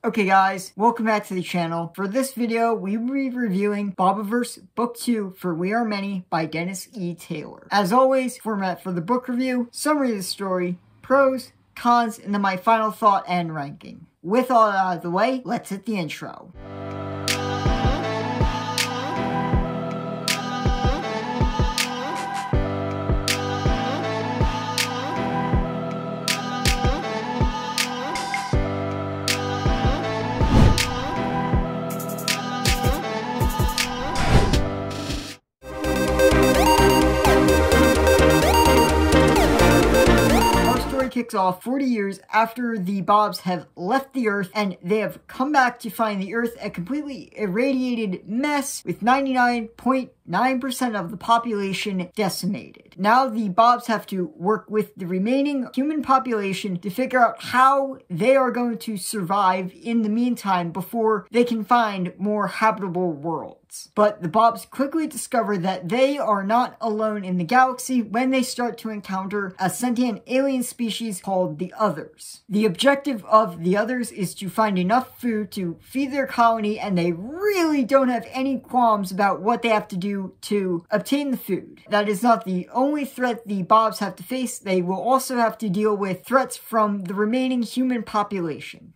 Okay guys, welcome back to the channel. For this video, we will be reviewing Boboverse Book 2 for We Are Many by Dennis E Taylor. As always, format for the book review, summary of the story, pros, cons, and then my final thought and ranking. With all that out of the way, let's hit the intro. Kicks off 40 years after the Bobs have left the Earth, and they have come back to find the Earth a completely irradiated mess with 99.9% of the population decimated. Now the Bobs have to work with the remaining human population to figure out how they are going to survive in the meantime before they can find more habitable worlds. But the Bobs quickly discover that they are not alone in the galaxy when they start to encounter a sentient alien species called the Others. The objective of the Others is to find enough food to feed their colony, and they really don't have any qualms about what they have to do to obtain the food. That is not the only threat the Bobs have to face. They will also have to deal with threats from the remaining human population.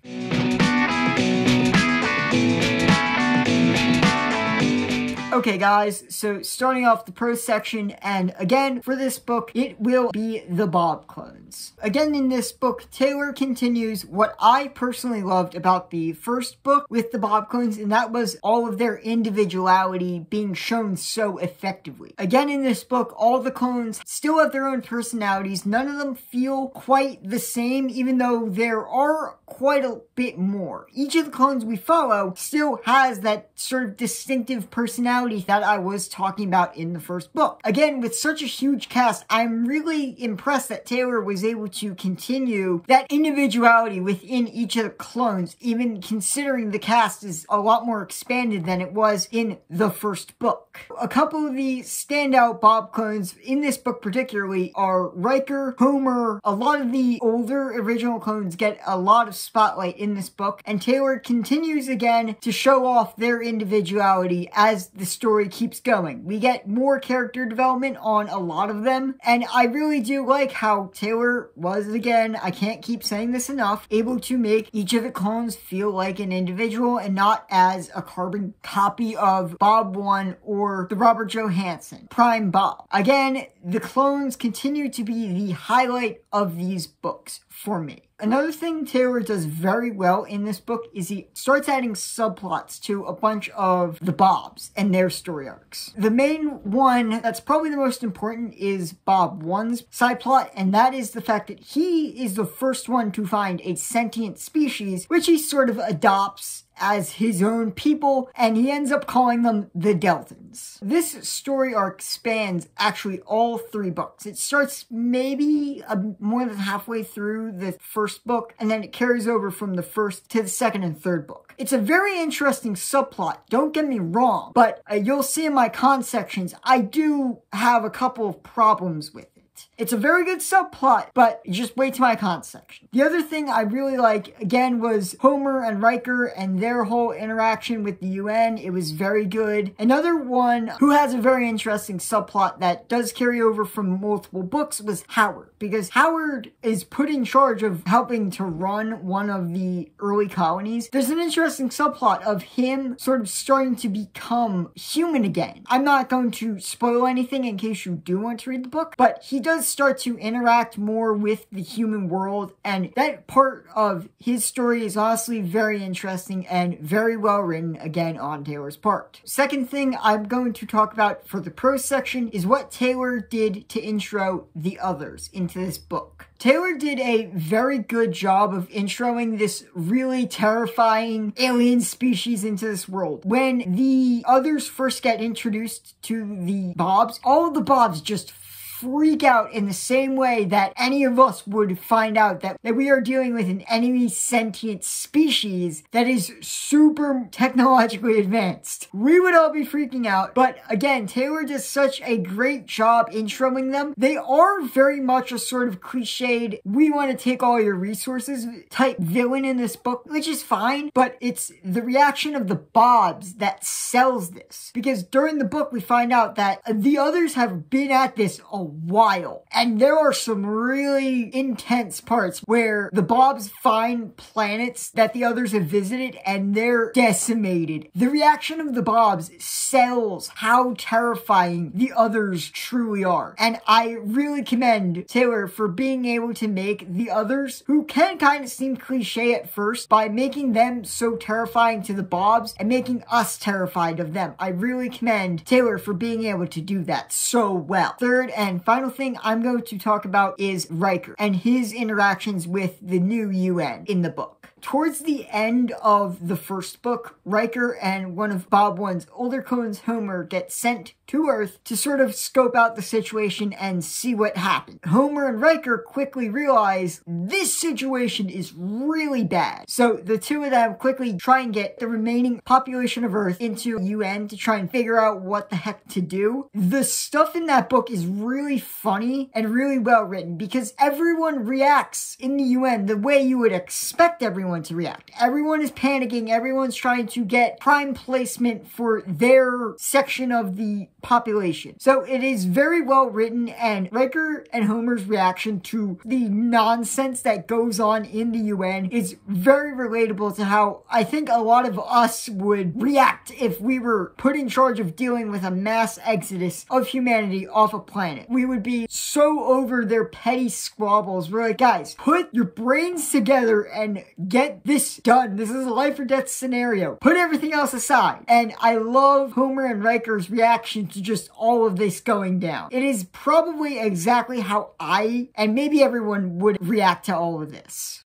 Okay guys, so starting off the prose section, and again, for this book, it will be the Bob clones. Again, in this book, Taylor continues what I personally loved about the first book with the Bob clones, and that was all of their individuality being shown so effectively. Again, in this book, all the clones still have their own personalities. None of them feel quite the same, even though there are quite a bit more. Each of the clones we follow still has that sort of distinctive personality that I was talking about in the first book. Again, with such a huge cast, I'm really impressed that Taylor was able to continue that individuality within each of the clones, even considering the cast is a lot more expanded than it was in the first book. A couple of the standout Bob clones in this book particularly are Riker, Homer. A lot of the older original clones get a lot of spotlight in this book, and Taylor continues again to show off their individuality as the story keeps going. We get more character development on a lot of them, and I really do like how Taylor was, again, I can't keep saying this enough, able to make each of the clones feel like an individual and not as a carbon copy of Bob 1 or the Robert Johansson, Prime Bob. Again, the clones continue to be the highlight of these books for me. Another thing Taylor does very well in this book is he starts adding subplots to a bunch of the Bobs and their story arcs. The main one that's probably the most important is Bob 1's side plot, and that is the fact that he is the first one to find a sentient species, which he sort of adopts as his own people, and he ends up calling them the Deltans. This story arc spans actually all 3 books. It starts maybe more than halfway through the first book, and then it carries over from the first to the second and third book. It's a very interesting subplot, don't get me wrong, but you'll see in my con sections, I do have a couple of problems with it. It's a very good subplot, but just wait to my con section. The other thing I really like, again, was Homer and Riker and their whole interaction with the UN. It was very good. Another one who has a very interesting subplot that does carry over from multiple books was Howard, because Howard is put in charge of helping to run one of the early colonies. There's an interesting subplot of him sort of starting to become human again. I'm not going to spoil anything in case you do want to read the book, but he does start to interact more with the human world, and that part of his story is honestly very interesting and very well written, again, on Taylor's part. Second thing I'm going to talk about for the prose section is what Taylor did to intro the Others into this book. Taylor did a very good job of introing this really terrifying alien species into this world. When the Others first get introduced to the Bobs, all of the Bobs just freak out in the same way that any of us would find out that we are dealing with an enemy sentient species that is super technologically advanced. We would all be freaking out. But again, Taylor does such a great job introing them. They are very much a sort of cliched, we want to take all your resources type villain in this book, which is fine, but it's the reaction of the Bobs that sells this. Because during the book, we find out that the others have been at this a while. And there are some really intense parts where the Bobs find planets that the others have visited and they're decimated. The reaction of the Bobs sells how terrifying the others truly are. And I really commend Taylor for being able to make the others, who can kind of seem cliche at first, by making them so terrifying to the Bobs and making us terrified of them. I really commend Taylor for being able to do that so well. Third and final thing I'm going to talk about is Riker and his interactions with the new UN in the book. Towards the end of the first book, Riker and one of Bob One's older clones, Homer, get sent to Earth to sort of scope out the situation and see what happened. Homer and Riker quickly realize this situation is really bad. So the two of them quickly try and get the remaining population of Earth into UN to try and figure out what the heck to do. The stuff in that book is really funny and really well written because everyone reacts in the UN the way you would expect everyone to react. Everyone is panicking. Everyone's trying to get prime placement for their section of the population. So it is very well written, and Riker and Homer's reaction to the nonsense that goes on in the UN is very relatable to how I think a lot of us would react if we were put in charge of dealing with a mass exodus of humanity off a planet. We would be so over their petty squabbles. We're like, guys, put your brains together and get this done. This is a life or death scenario. Put everything else aside. And I love Homer and Riker's reaction to just all of this going down. It is probably exactly how I, and maybe everyone, would react to all of this.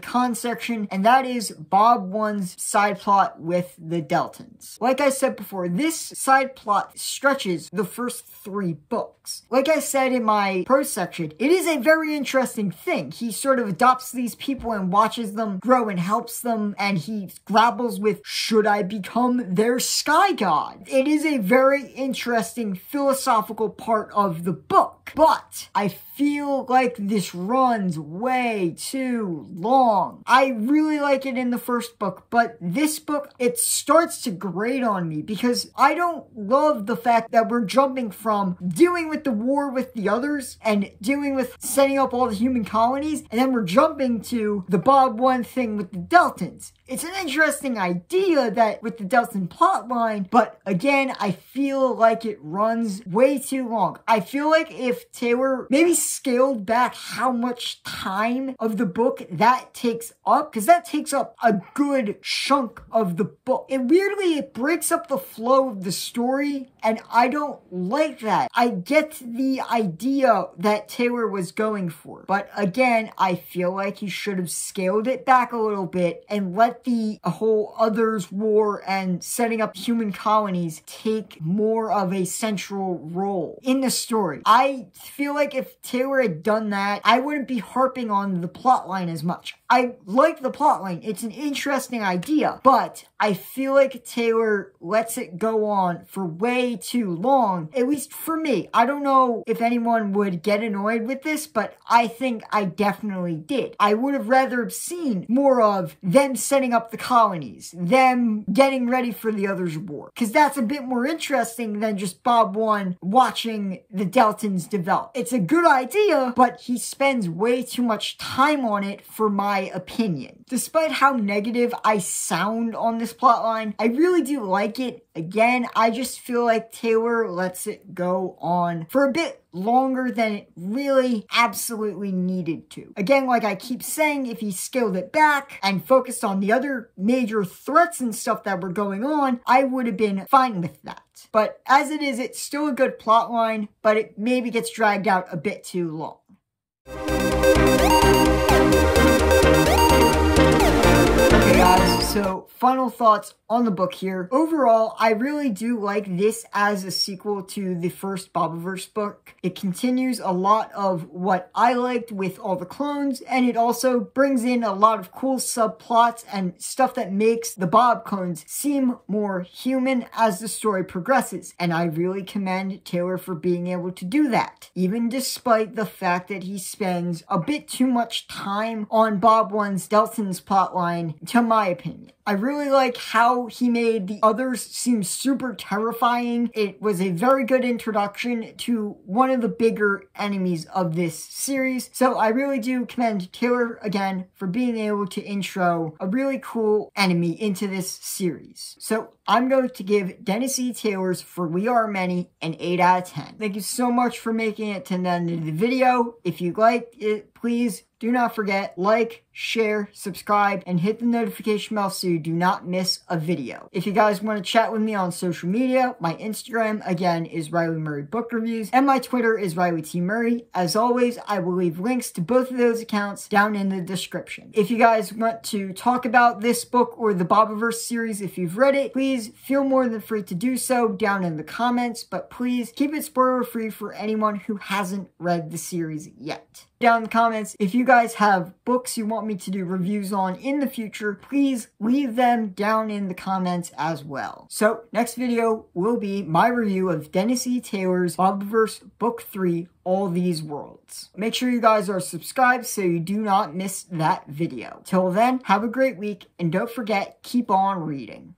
Con section, and that is Bob One's side plot with the Deltans. Like I said before, this side plot stretches the first 3 books. Like I said in my prose section, it is a very interesting thing. He sort of adopts these people and watches them grow and helps them, and he grapples with, should I become their sky god? It is a very interesting philosophical part of the book, but I feel like this runs way too long. I really like it in the first book, but this book, it starts to grate on me because I don't love the fact that we're jumping from dealing with the war with the others and dealing with setting up all the human colonies, and then we're jumping to the Bob One thing with the Deltans. It's an interesting idea that with the Deltan plotline, but again, I feel like it runs way too long. I feel like if Taylor maybe scaled back how much time of the book that takes up, because that takes up a good chunk of the book. It breaks up the flow of the story, and I don't like that. I get the idea that Taylor was going for, but again, I feel like he should have scaled it back a little bit and let the whole others war and setting up human colonies take more of a central role in the story. I feel like if Taylor had done that, I wouldn't be harping on the plotline as much. I like the plotline. It's an interesting idea, but I feel like Taylor lets it go on for way too long, at least for me. I don't know if anyone would get annoyed with this, but I think I definitely did. I would have rather seen more of them setting up the colonies, them getting ready for the others' war, because that's a bit more interesting than just Bob One watching the Deltans develop. It's a good idea, but he spends way too much time on it for my opinion. Despite how negative I sound on this plotline, I really do like it. Again, I just feel like Taylor lets it go on for a bit longer than it really absolutely needed to. Again, like I keep saying, if he scaled it back and focused on the other major threats and stuff that were going on, I would have been fine with that. But as it is, it's still a good plotline, but it maybe gets dragged out a bit too long. Okay guys, so final thoughts on the book here. Overall, I really do like this as a sequel to the first Boboverse book. It continues a lot of what I liked with all the clones, and it also brings in a lot of cool subplots and stuff that makes the Bob clones seem more human as the story progresses. And I really commend Taylor for being able to do that, even despite the fact that he spends a bit too much time on Bob 1's Delton's plotline, to my opinion. I really like how he made the others seem super terrifying. It was a very good introduction to one of the bigger enemies of this series. So I really do commend Taylor again for being able to intro a really cool enemy into this series. So I'm going to give Dennis E Taylor's For We Are Many an 8 out of 10. Thank you so much for making it to the end of the video. If you liked it, please do not forget, like, share, subscribe, and hit the notification bell so you do not miss a video. If you guys want to chat with me on social media, my Instagram, again, is Riley Murray Book Reviews, and my Twitter is Riley T. Murray. As always, I will leave links to both of those accounts down in the description. If you guys want to talk about this book or the Boboverse series, if you've read it, please feel more than free to do so down in the comments, but please keep it spoiler-free for anyone who hasn't read the series yet. Down in the comments, if you guys have books you want me to do reviews on in the future, please leave them down in the comments as well. So, next video will be my review of Dennis E Taylor's Boboverse Book 3, All These Worlds. Make sure you guys are subscribed so you do not miss that video. Till then, have a great week, and don't forget, keep on reading.